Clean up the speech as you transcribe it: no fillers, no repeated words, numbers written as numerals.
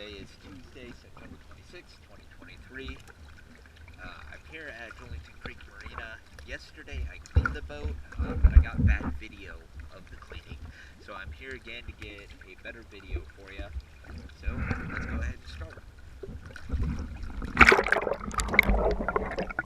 Today is Tuesday, September 26, 2023. I'm here at Julington Creek Marina. Yesterday I cleaned the boat, but I got bad video of the cleaning. So I'm here again to get a better video for you. So let's go ahead and start.